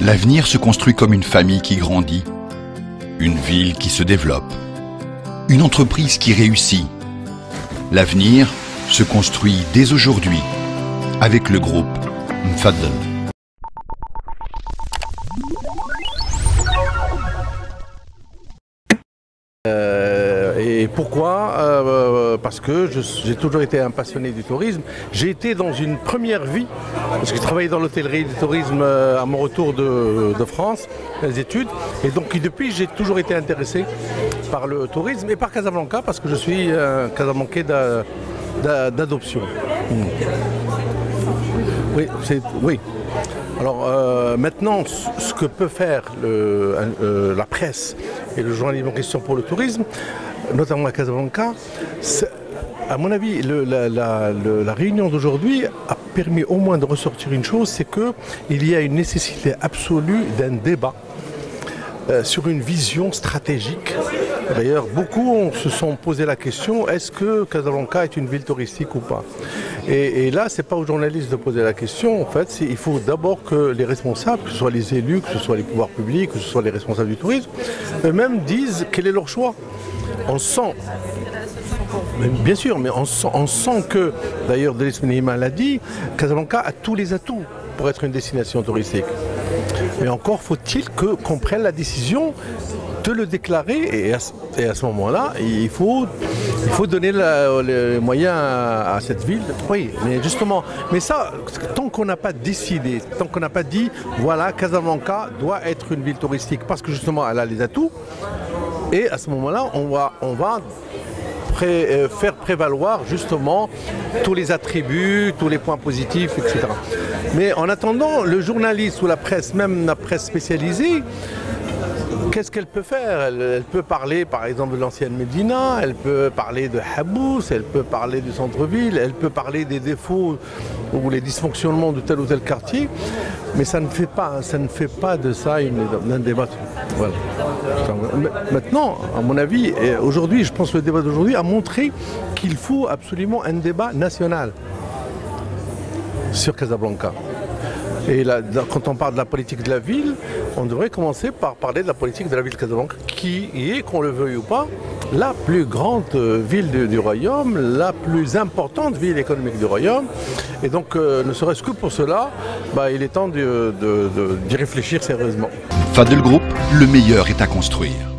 L'avenir se construit comme une famille qui grandit, une ville qui se développe, une entreprise qui réussit. L'avenir se construit dès aujourd'hui avec le groupe Mfaddel. Et pourquoi? Parce que j'ai toujours été un passionné du tourisme. J'ai été dans une première vie, parce que j'ai travaillé dans l'hôtellerie du tourisme à mon retour de France, les études. Et donc depuis, j'ai toujours été intéressé par le tourisme et par Casablanca, parce que je suis un Casablancais d'adoption. Oui. Alors maintenant, ce que peut faire la presse et le journalisme en question pour le tourisme, notamment à Casablanca, à mon avis, la réunion d'aujourd'hui a permis au moins de ressortir une chose, c'est qu'il y a une nécessité absolue d'un débat sur une vision stratégique. D'ailleurs, beaucoup se sont posé la question, est-ce que Casablanca est une ville touristique ou pas? Et là, ce n'est pas aux journalistes de poser la question. En fait, il faut d'abord que les responsables, que ce soit les élus, que ce soit les pouvoirs publics, que ce soit les responsables du tourisme, eux-mêmes disent quel est leur choix. On sent, bien sûr, mais on sent que, d'ailleurs, Delis Benihima l'a dit, Casablanca a tous les atouts pour être une destination touristique. Mais encore faut-il qu'on prenne la décision de le déclarer, et à ce moment-là, il faut donner les moyens à cette ville. Oui, mais justement, mais ça, tant qu'on n'a pas décidé, tant qu'on n'a pas dit, voilà, Casablanca doit être une ville touristique, parce que justement, elle a les atouts, et à ce moment-là, on va faire prévaloir justement tous les attributs, tous les points positifs, etc. Mais en attendant, le journaliste ou la presse, même la presse spécialisée, qu'est-ce qu'elle peut faire? Elle peut parler par exemple de l'ancienne Médina, elle peut parler de Habous, elle peut parler du centre-ville, elle peut parler des défauts ou les dysfonctionnements de tel ou tel quartier, mais ça ne fait pas de ça un débat. Voilà. Maintenant, à mon avis, aujourd'hui, je pense que le débat d'aujourd'hui a montré qu'il faut absolument un débat national sur Casablanca. Et là, quand on parle de la politique de la ville, on devrait commencer par parler de la politique de la ville de Casablanca, qui est, qu'on le veuille ou pas, la plus grande ville du royaume, la plus importante ville économique du royaume. Et donc, ne serait-ce que pour cela, il est temps d'y réfléchir sérieusement. Mfaddel Group, le meilleur est à construire.